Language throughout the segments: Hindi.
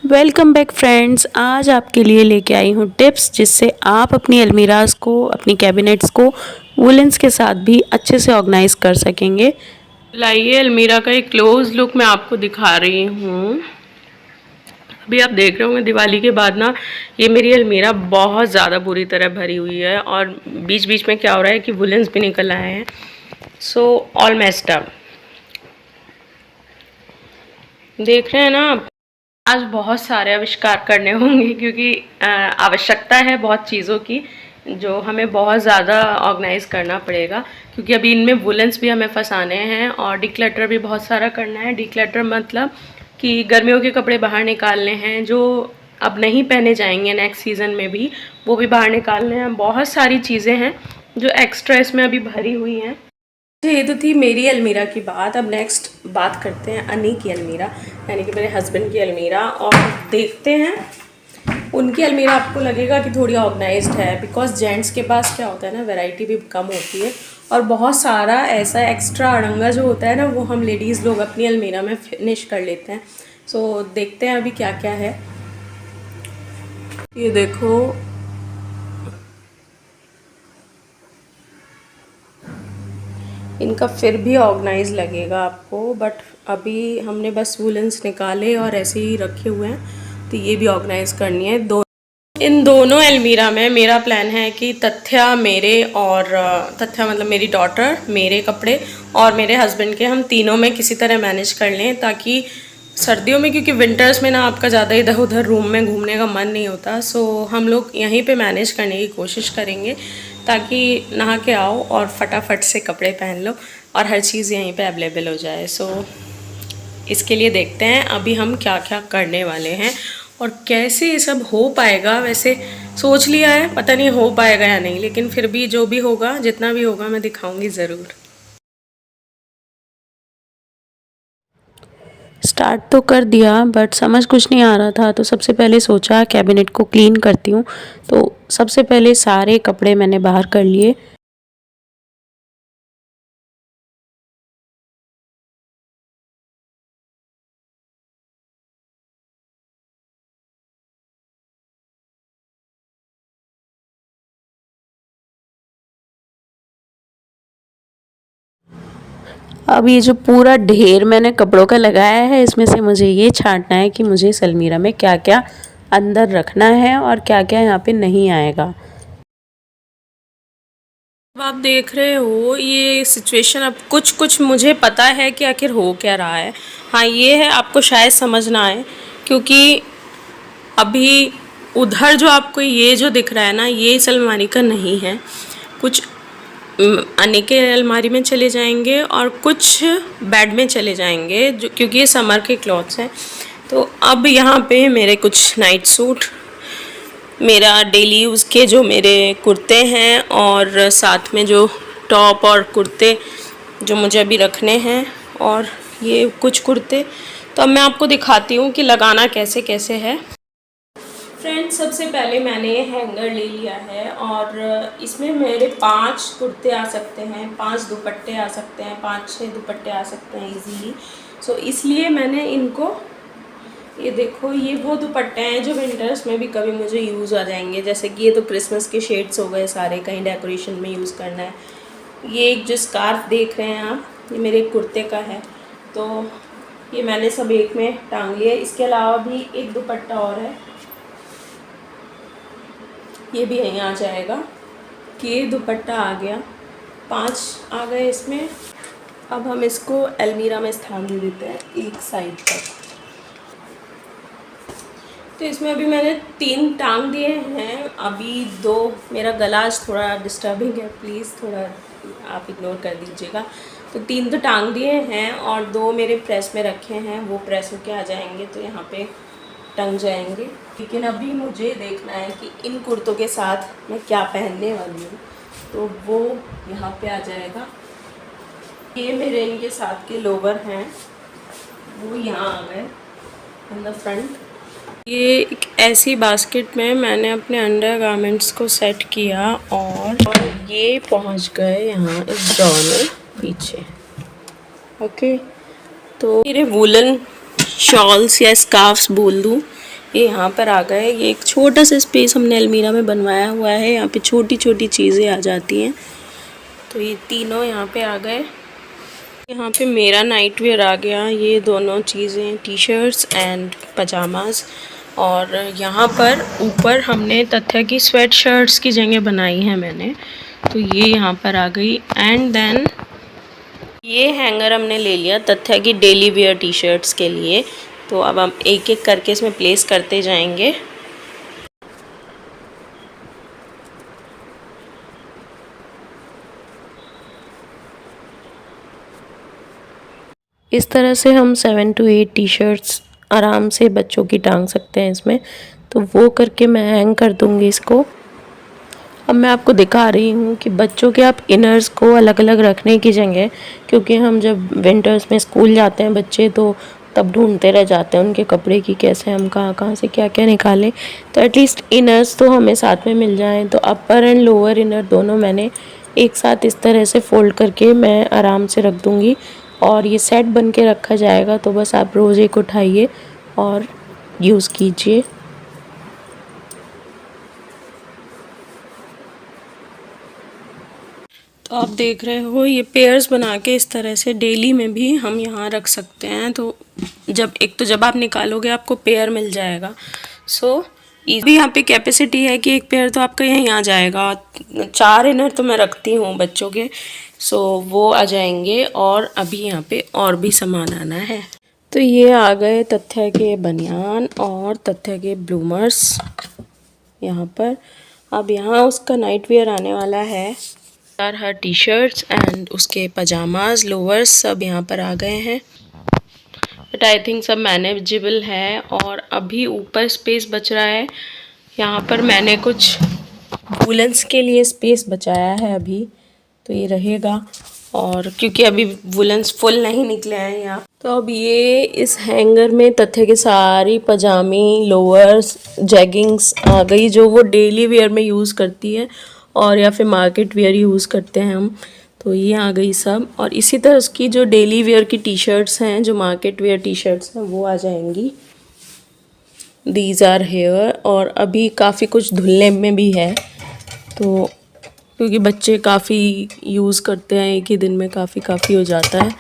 Welcome back friends. आज आपके लिए लेके आई हूँ टिप्स जिससे आप अपनी अलमीराज को, अपनी कैबिनेट्स को वुलेंस के साथ भी अच्छे से ऑर्गेनाइज कर सकेंगे। लाइए अलमीरा का एक क्लोज लुक मैं आपको दिखा रही हूँ। अभी आप देख रहे होंगे दिवाली के बाद ना ये मेरी अलमीरा बहुत ज़्यादा बुरी तरह भरी हुई है और बीच बीच में क्या हो रहा है कि वुलेंस भी निकल आए हैं। So all messed up. देख रहे हैं ना आप। आज बहुत सारे आविष्कार करने होंगे क्योंकि आवश्यकता है बहुत चीज़ों की जो हमें बहुत ज़्यादा ऑर्गेनाइज करना पड़ेगा, क्योंकि अभी इनमें वुलेंस भी हमें फंसाने हैं और डिक्लटर भी बहुत सारा करना है। डिक्लटर मतलब कि गर्मियों के कपड़े बाहर निकालने हैं जो अब नहीं पहने जाएंगे नेक्स्ट सीज़न में भी, वो भी बाहर निकालने हैं। बहुत सारी चीज़ें हैं जो एक्स्ट्रा इसमें अभी भरी हुई हैं। ये तो थी मेरी अलमीरा की बात। अब नेक्स्ट बात करते हैं अनी की अलमीरा, यानी कि मेरे हस्बैंड की अलमीरा, और देखते हैं उनकी अलमीरा। आपको लगेगा कि थोड़ी ऑर्गेनाइज्ड है बिकॉज जेंट्स के पास क्या होता है ना, वैरायटी भी कम होती है और बहुत सारा ऐसा एक्स्ट्रा अड़ंगा जो होता है ना वो हम लेडीज़ लोग अपनी अलमीरा में फिनिश कर लेते हैं। सो देखते हैं अभी क्या क्या है। ये देखो, इनका फिर भी ऑर्गेनाइज लगेगा आपको, बट अभी हमने बस वुलेंस निकाले और ऐसे ही रखे हुए हैं, तो ये भी ऑर्गेनाइज करनी है। इन दोनों अलमीरा में मेरा प्लान है कि तथ्या मेरे और तथ्या मतलब मेरी डॉटर, मेरे कपड़े और मेरे हस्बैंड के, हम तीनों में किसी तरह मैनेज कर लें, ताकि सर्दियों में, क्योंकि विंटर्स में ना आपका ज़्यादा इधर उधर रूम में घूमने का मन नहीं होता, सो हम लोग यहीं पे मैनेज करने की कोशिश करेंगे ताकि नहा के आओ और फटाफट से कपड़े पहन लो और हर चीज़ यहीं पे अवेलेबल हो जाए। सो इसके लिए देखते हैं अभी हम क्या क्या करने वाले हैं और कैसे ये सब हो पाएगा। वैसे सोच लिया है, पता नहीं हो पाएगा या नहीं, लेकिन फिर भी जो भी होगा, जितना भी होगा, मैं दिखाऊंगी ज़रूर। स्टार्ट तो कर दिया बट समझ कुछ नहीं आ रहा था, तो सबसे पहले सोचा कैबिनेट को क्लीन करती हूँ। तो सबसे पहले सारे कपड़े मैंने बाहर कर लिए। अब ये जो पूरा ढेर मैंने कपड़ों का लगाया है, इसमें से मुझे ये छांटना है कि मुझे इस अलमीरा में क्या क्या अंदर रखना है और क्या क्या यहाँ पे नहीं आएगा। अब आप देख रहे हो ये सिचुएशन, अब कुछ कुछ मुझे पता है कि आखिर हो क्या रहा है। हाँ ये है, आपको शायद समझ ना आए क्योंकि अभी उधर जो आपको ये जो दिख रहा है ना, ये इस अलमारी का नहीं है। कुछ अनी के अलमारी में चले जाएंगे और कुछ बेड में चले जाएंगे, जो क्योंकि ये समर के क्लॉथ्स हैं। तो अब यहाँ पे मेरे कुछ नाइट सूट, मेरा डेली यूज़ के जो मेरे कुर्ते हैं और साथ में जो टॉप और कुर्ते जो मुझे अभी रखने हैं, और ये कुछ कुर्ते। तो अब मैं आपको दिखाती हूँ कि लगाना कैसे कैसे है। फ्रेंड्स, सबसे पहले मैंने हैंगर ले लिया है और इसमें मेरे 5 कुर्ते आ सकते हैं, 5 दुपट्टे आ सकते हैं, 5-6 दुपट्टे आ सकते हैं इजीली। सो इसलिए मैंने इनको, ये देखो, ये वो दुपट्टे हैं जो विंटर्स में भी कभी मुझे यूज़ आ जाएंगे। जैसे कि ये तो क्रिसमस के शेड्स हो गए सारे, कहीं डेकोरेशन में यूज़ करना है। ये एक जो स्कार्फ देख रहे हैं आप, ये मेरे कुर्ते का है, तो ये मैंने सब एक में टांग लिया। इसके अलावा भी एक दुपट्टा और है, ये भी यहीं आ जाएगा। ये दुपट्टा आ गया, 5 आ गए इसमें। अब हम इसको अलमीरा में स्थान दे देते हैं एक साइड तक। तो इसमें अभी मैंने 3 टांग दिए हैं, अभी 2, मेरा गला आज थोड़ा डिस्टर्बिंग है, प्लीज़ थोड़ा आप इग्नोर कर दीजिएगा। तो 3 तो टांग दिए हैं और 2 मेरे प्रेस में रखे हैं, वो प्रेस होके आ जाएंगे तो यहाँ पे टंग जाएंगे। लेकिन अभी मुझे देखना है कि इन कुर्तों के साथ मैं क्या पहनने वाली हूँ, तो वो यहाँ पे आ जाएगा। ये मेरे इनके साथ के लोवर हैं, वो यहाँ आ गए इन द फ्रंट। ये एक ऐसी बास्केट में मैंने अपने अंडर गारमेंट्स को सेट किया और ये पहुँच गए यहाँ इस ड्रॉर में पीछे। ओके, तो मेरे वूलन शॉल्स या स्कार्फ्स बोल दूँ, ये यहाँ पर आ गए। ये एक छोटा सा स्पेस हमने अलमीरा में बनवाया हुआ है, यहाँ पे छोटी छोटी चीज़ें आ जाती हैं। तो ये तीनों यहाँ पे आ गए। यहाँ पे मेरा नाइट वेयर आ गया, ये दोनों चीज़ें टी शर्ट्स एंड पजामाज। और यहाँ पर ऊपर हमने तथ्य की स्वेट शर्ट्स की जगह बनाई है मैंने, तो ये यहाँ पर आ गई। एंड देन ये हैंगर हमने ले लिया तथ्य की डेली वेयर टी शर्ट्स के लिए। तो अब हम एक एक करके इसमें प्लेस करते जाएंगे। इस तरह से हम 7 to 8 टी शर्ट्स आराम से बच्चों की टांग सकते हैं इसमें। तो वो करके मैं हैंग कर दूँगी इसको। अब मैं आपको दिखा रही हूँ कि बच्चों के आप इनर्स को अलग अलग रखने की जगह, क्योंकि हम जब विंटर्स में स्कूल जाते हैं बच्चे तो तब ढूंढते रह जाते हैं उनके कपड़े की कैसे हम कहाँ कहाँ से क्या क्या निकालें। तो एटलीस्ट इनर्स तो हमें साथ में मिल जाएं। तो अपर एंड लोअर इनर दोनों मैंने एक साथ इस तरह से फ़ोल्ड करके मैं आराम से रख दूँगी और ये सेट बन के रखा जाएगा। तो बस आप रोज़ एक उठाइए और यूज़ कीजिए। तो आप देख रहे हो ये पेयर्स बना के इस तरह से डेली में भी हम यहाँ रख सकते हैं। तो जब आप निकालोगे आपको पेयर मिल जाएगा। सो भी यहाँ पे कैपेसिटी है कि एक पेयर तो आपका यहीं आ जाएगा। 4 इनर तो मैं रखती हूँ बच्चों के, सो वो आ जाएंगे। और अभी यहाँ पे और भी सामान आना है। तो ये आ गए तथ्य के बनियान और तथ्य के ब्लूमर्स यहाँ पर। अब यहाँ उसका नाइट वेयर आने वाला है। हर टी शर्ट्स एंड उसके पजामाज लोअर्स सब यहाँ पर आ गए हैं। बट आई थिंक सब मैनेजेबल है। और अभी ऊपर स्पेस बच रहा है। यहाँ पर मैंने कुछ वुलन्स के लिए स्पेस बचाया है अभी, तो ये रहेगा। और क्योंकि अभी वुलन्स फुल नहीं निकले हैं यहाँ, तो अब ये इस हैंगर में तथ्य के सारी पजामी लोअर्स जैगिंग्स आ गई जो वो डेली वेयर में यूज़ करती है और या फिर मार्केट वेयर यूज़ करते हैं हम। तो ये आ गई सब। और इसी तरह उसकी जो डेली वेयर की टी शर्ट्स हैं, जो मार्केट वेयर टी शर्ट्स हैं, वो आ जाएंगी। These are here. और अभी काफ़ी कुछ धुलने में भी है, तो क्योंकि बच्चे काफ़ी यूज़ करते हैं एक ही दिन में, काफ़ी हो जाता है।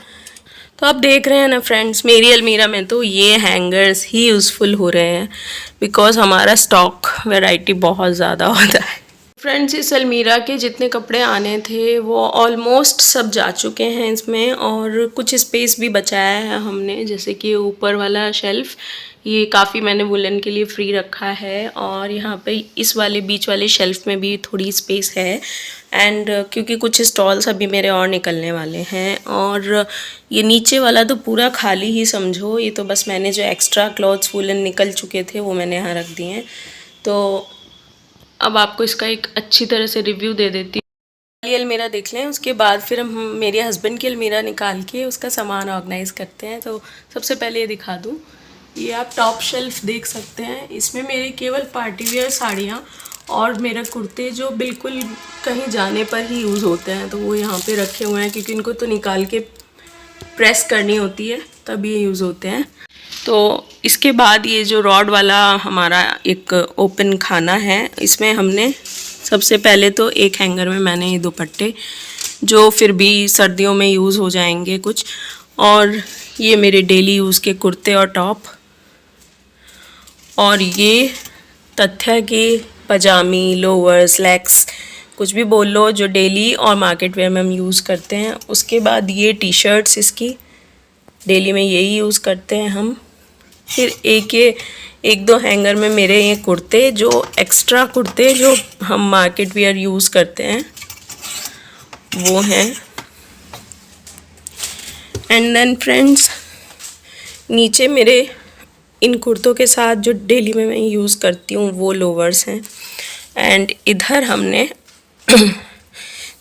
तो आप देख रहे हैं ना फ्रेंड्स, मेरी अलमीरा में तो ये हैंगर्स ही यूज़फुल हो रहे हैं बिकॉज़ हमारा स्टॉक वैरायटी बहुत ज़्यादा होता है। फ्रेंड्स, इस अलमीरा के जितने कपड़े आने थे वो ऑलमोस्ट सब जा चुके हैं इसमें। और कुछ स्पेस भी बचाया है हमने, जैसे कि ऊपर वाला शेल्फ़, ये काफ़ी मैंने वुलन के लिए फ्री रखा है। और यहाँ पे इस वाले बीच वाले शेल्फ़ में भी थोड़ी स्पेस है। एंड क्योंकि कुछ स्टॉल्स अभी मेरे और निकलने वाले हैं। और ये नीचे वाला तो पूरा खाली ही समझो। ये तो बस मैंने जो एक्स्ट्रा क्लॉथ्स वुलन निकल चुके थे वो मैंने यहाँ रख दिए हैं। तो अब आपको इसका एक अच्छी तरह से रिव्यू दे देती हूँ। ये अलमीरा देख लें, उसके बाद फिर हम मेरे हस्बैंड की अलमीरा निकाल के उसका सामान ऑर्गेनाइज़ करते हैं। तो सबसे पहले ये दिखा दूँ, ये आप टॉप शेल्फ देख सकते हैं। इसमें मेरे केवल पार्टी वेयर साड़ियाँ और मेरे कुर्ते जो बिल्कुल कहीं जाने पर ही यूज़ होते हैं, तो वो यहाँ पे रखे हुए हैं क्योंकि इनको तो निकाल के प्रेस करनी होती है तब ये यूज़ होते हैं। तो इसके बाद ये जो रॉड वाला हमारा एक ओपन खाना है, इसमें हमने सबसे पहले तो एक हैंगर में मैंने ये दुपट्टे जो फिर भी सर्दियों में यूज़ हो जाएंगे कुछ, और ये मेरे डेली यूज़ के कुर्ते और टॉप, और ये तथ्य के पजामी लोअर स्लैक्स कुछ भी बोल लो जो डेली और मार्केट वेयर में हम यूज़ करते हैं। उसके बाद ये टी शर्ट्स, इसकी डेली में यही यूज़ करते हैं हम। फिर एक दो हैंगर में मेरे ये कुर्ते, जो एक्स्ट्रा कुर्ते जो हम मार्केट वेयर यूज़ करते हैं वो हैं। एंड देन फ्रेंड्स, नीचे मेरे इन कुर्तों के साथ जो डेली में मैं यूज़ करती हूँ वो लोवर्स हैं। एंड इधर हमने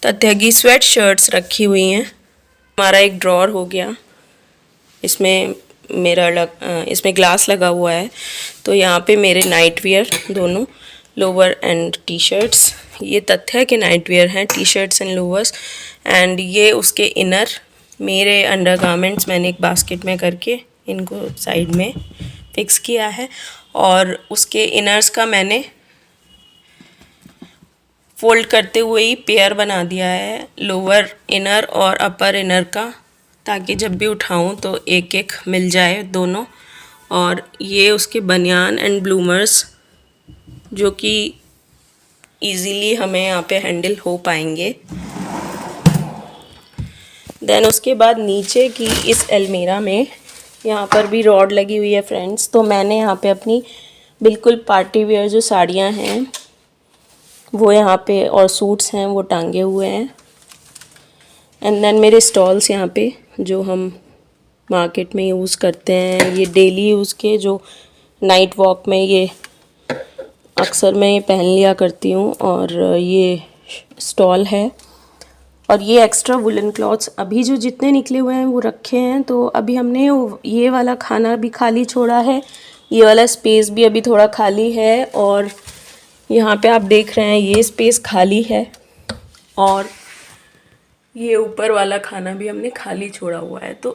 तथ्य की स्वेट शर्ट्स रखी हुई हैं। हमारा एक ड्रॉर हो गया, इसमें इसमें ग्लास लगा हुआ है, तो यहाँ पे मेरे नाइट वेयर दोनों लोअर एंड टी शर्ट्स, ये तथ्य के नाइट वेयर हैं T shirts and lowers. And ये उसके इनर मेरे अंडर गारमेंट्स मैंने एक बास्केट में करके इनको साइड में फिक्स किया है। और उसके इनर्स का मैंने फोल्ड करते हुए ही पेयर बना दिया है, लोअर इनर और अपर इनर का, ताकि जब भी उठाऊं तो एक एक मिल जाए दोनों। और ये उसके बनियान एंड ब्लूमर्स जो कि इजीली हमें यहाँ पे हैंडल हो पाएंगे। देन उसके बाद नीचे की इस अलमीरा में यहाँ पर भी रॉड लगी हुई है फ्रेंड्स। तो मैंने यहाँ पे अपनी बिल्कुल पार्टी वेयर जो साड़ियाँ हैं वो यहाँ पे और सूट्स हैं वो टांगे हुए हैं। एंड देन मेरे स्टॉल्स यहाँ पे जो हम मार्केट में यूज़ करते हैं, ये डेली यूज़ के, जो नाइट वॉक में ये अक्सर मैं ये पहन लिया करती हूँ। और ये स्टॉल है। और ये एक्स्ट्रा वुलन क्लॉथ्स अभी जो जितने निकले हुए हैं वो रखे हैं। तो अभी हमने ये वाला खाना भी खाली छोड़ा है, ये वाला स्पेस भी अभी थोड़ा खाली है। और यहाँ पे आप देख रहे हैं ये स्पेस खाली है, और ये ऊपर वाला खाना भी हमने खाली छोड़ा हुआ है। तो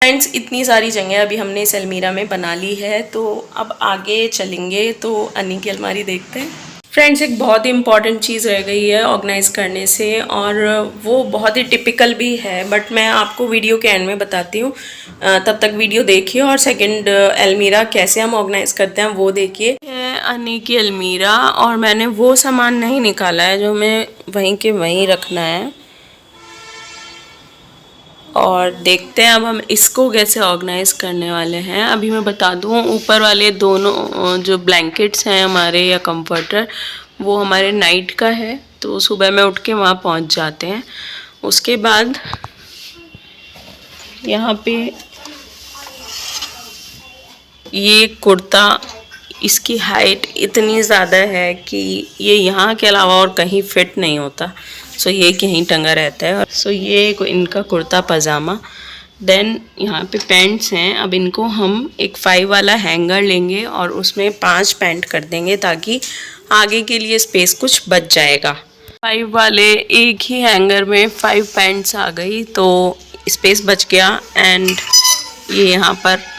फ्रेंड्स, इतनी सारी जगह अभी हमने इस अलमीरा में बना ली है। तो अब आगे चलेंगे तो अन्नी की अलमारी देखते हैं। फ्रेंड्स, एक बहुत ही इम्पॉर्टेंट चीज़ रह गई है ऑर्गेनाइज़ करने से, और वो बहुत ही टिपिकल भी है, बट मैं आपको वीडियो के एंड में बताती हूँ। तब तक वीडियो देखिए और सेकंड अलमीरा कैसे हम ऑर्गेनाइज़ करते हैं वो देखिए। अन्नी की अलमीरा, और मैंने वो सामान नहीं निकाला है जो मैं वहीं के वहीं रखना है। और देखते हैं अब हम इसको कैसे ऑर्गेनाइज़ करने वाले हैं। अभी मैं बता दूँ, ऊपर वाले दोनों जो ब्लैंकेट्स हैं हमारे या कंफर्टर, वो हमारे नाइट का है, तो सुबह में उठ के वहाँ पहुँच जाते हैं। उसके बाद यहाँ पे ये कुर्ता, इसकी हाइट इतनी ज़्यादा है कि ये यहाँ के अलावा और कहीं फिट नहीं होता, सो ये कहीं टंगा रहता है। सो ये इनका कुर्ता पजामा। देन यहाँ पे पैंट्स हैं। अब इनको हम एक 5 वाला हैंगर लेंगे और उसमें 5 पैंट कर देंगे, ताकि आगे के लिए स्पेस कुछ बच जाएगा। 5 वाले एक ही हैंगर में 5 पैंट्स आ गई, तो स्पेस बच गया। एंड ये यहाँ पर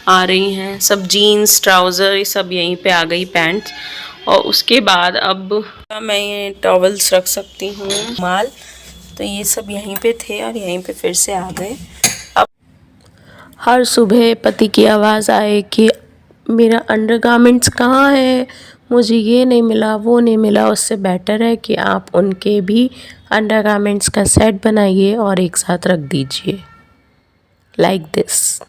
आ रही हैं सब जीन्स, ट्राउज़र, ये सब यहीं पे आ गई, पैंट्स। और उसके बाद अब मैं ये टॉवल्स रख सकती हूँ, माल, तो ये सब यहीं पे थे और यहीं पे फिर से आ गए। अब हर सुबह पति की आवाज़ आए कि मेरा अंडरगारमेंट्स कहाँ है, मुझे ये नहीं मिला, वो नहीं मिला, उससे बेटर है कि आप उनके भी अंडरगारमेंट्स का सेट बनाइए और एक साथ रख दीजिए, लाइक दिस।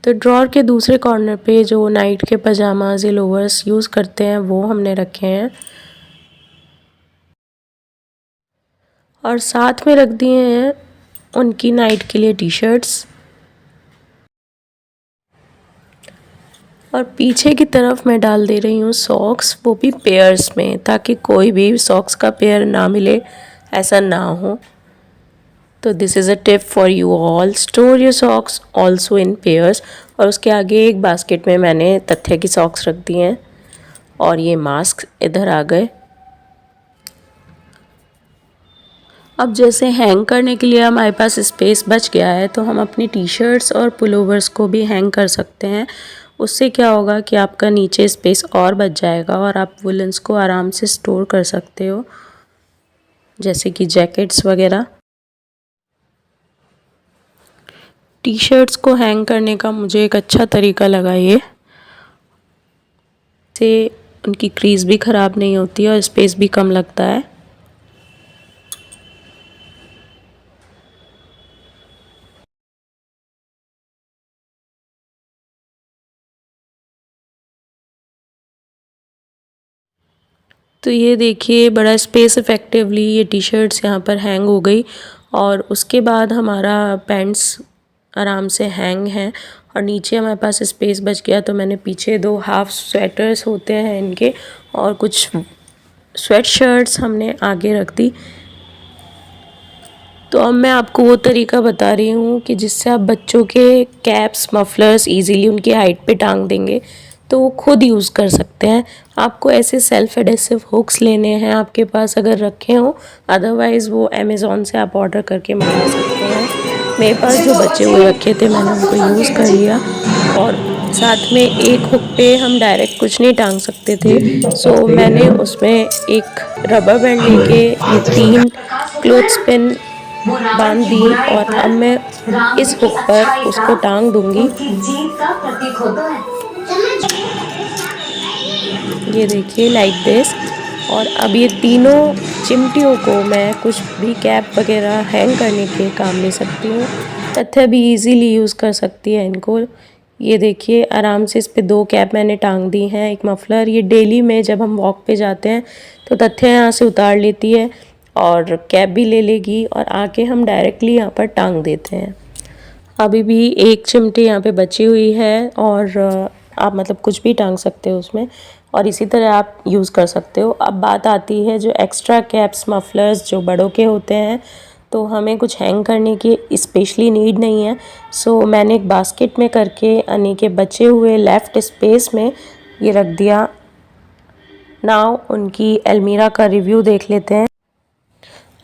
तो ड्रॉर के दूसरे कॉर्नर पे जो नाइट के पजामाज या लोवर्स यूज़ करते हैं वो हमने रखे हैं, और साथ में रख दिए हैं उनकी नाइट के लिए टी शर्ट्स। और पीछे की तरफ मैं डाल दे रही हूँ सॉक्स, वो भी पेयर्स में, ताकि कोई भी सॉक्स का पेयर ना मिले, ऐसा ना हो। तो this is a tip for you all, store your socks also in pairs. और उसके आगे एक बास्केट में मैंने तथ्य की सॉक्स रख दी हैं, और ये मास्क इधर आ गए। अब जैसे हैंग करने के लिए हमारे पास स्पेस बच गया है, तो हम अपनी टी शर्ट्स और पुलोवर्स को भी हैंग कर सकते हैं। उससे क्या होगा कि आपका नीचे स्पेस और बच जाएगा और आप वुलन्स को आराम से स्टोर कर सकते हो, जैसे कि जैकेट्स वगैरह। टी शर्ट्स को हैंग करने का मुझे एक अच्छा तरीका लगा ये, से उनकी क्रीज भी ख़राब नहीं होती और स्पेस भी कम लगता है। तो ये देखिए, बड़ा स्पेस इफ़ेक्टिवली ये टी शर्ट्स यहाँ पर हैंग हो गई। और उसके बाद हमारा पैंट्स आराम से हैंग हैं, और नीचे हमारे पास स्पेस बच गया, तो मैंने पीछे 2 हाफ स्वेटर्स होते हैं इनके, और कुछ स्वेट शर्ट्स हमने आगे रख दी। तो अब मैं आपको वो तरीका बता रही हूँ कि जिससे आप बच्चों के कैप्स मफलर्स इजीली उनकी हाइट पे टांग देंगे तो वो खुद यूज़ कर सकते हैं। आपको ऐसे सेल्फ एडेसिव हुक्स लेने हैं आपके पास अगर रखे हों, अदरवाइज़ वो अमेज़ॉन से आप ऑर्डर करके मंगा सकते हैं। मेरे पास जो बचे हुए रखे थे मैंने उनको यूज़ कर लिया। और साथ में एक हुक पे हम डायरेक्ट कुछ नहीं टांग सकते थे, सो मैंने उसमें एक रबर बैंड लेके ये 3 क्लोथ्स पिन बांध दी और अब मैं इस हुक पर उसको टांग दूंगी। ये देखिए लाइक दिस। और अब ये तीनों चिमटियों को मैं कुछ भी कैप वगैरह हैंग करने के काम ले सकती हूँ। तथ्य भी इजीली यूज़ कर सकती है इनको। ये देखिए आराम से इस पे 2 कैप मैंने टांग दी हैं। एक मफलर ये डेली में जब हम वॉक पे जाते हैं तो तथ्य यहाँ से उतार लेती है और कैप भी ले लेगी और आके हम डायरेक्टली यहाँ पर टांग देते हैं। अभी भी एक चिमटी यहाँ पे बची हुई है और आप मतलब कुछ भी टांग सकते हो उसमें और इसी तरह आप यूज़ कर सकते हो। अब बात आती है जो एक्स्ट्रा कैप्स मफलर्स जो बड़ों के होते हैं, तो हमें कुछ हैंग करने की स्पेशली नीड नहीं है। सो मैंने एक बास्केट में करके अनी के बचे हुए लेफ़्ट स्पेस में ये रख दिया। नाउ उनकी अलमीरा का रिव्यू देख लेते हैं।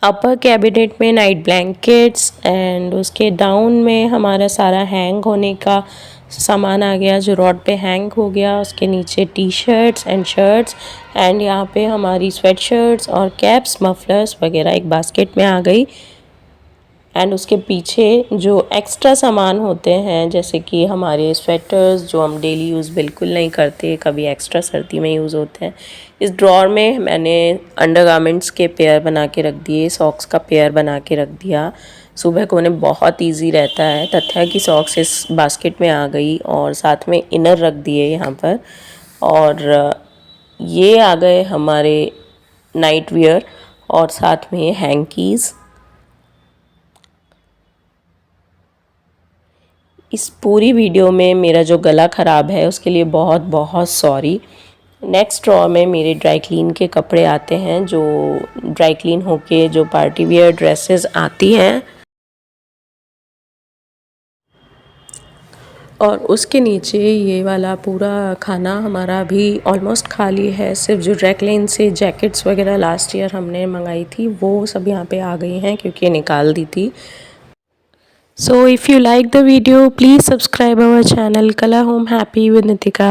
अपर कैबिनेट में नाइट ब्लैंकेट्स एंड उसके डाउन में हमारा सारा हैंग होने का सामान आ गया जो रॉड पे हैंग हो गया। उसके नीचे T shirts and shirts and यहाँ पे हमारी स्वेट शर्ट्स और कैप्स मफलर्स वगैरह एक बास्केट में आ गई। एंड उसके पीछे जो एक्स्ट्रा सामान होते हैं जैसे कि हमारे स्वेटर्स जो हम डेली यूज़ बिल्कुल नहीं करते, कभी एक्स्ट्रा सर्दी में यूज़ होते हैं, इस ड्रॉर में मैंने अंडरगारमेंट्स के पेयर बना के रख दिए, सॉक्स का पेयर बना के रख दिया। सुबह को उन्हें बहुत इजी रहता है। तथ्य की सॉक्स इस बास्केट में आ गई और साथ में इनर रख दिए यहाँ पर। और ये आ गए हमारे नाइट वियर और साथ में हैंकीज़। इस पूरी वीडियो में मेरा जो गला ख़राब है उसके लिए बहुत बहुत सॉरी। नेक्स्ट ड्रॉ में मेरे ड्राई क्लीन के कपड़े आते हैं जो ड्राई क्लीन होके जो पार्टी वियर ड्रेसेस आती हैं। और उसके नीचे ये वाला पूरा खाना हमारा अभी ऑलमोस्ट खाली है। सिर्फ जो ड्राई क्लीन से जैकेट्स वगैरह लास्ट ईयर हमने मंगाई थी वो सब यहाँ पे आ गई हैं क्योंकि निकाल दी थी। So if you like the video, please subscribe our channel Kala Home Happy with Nitika.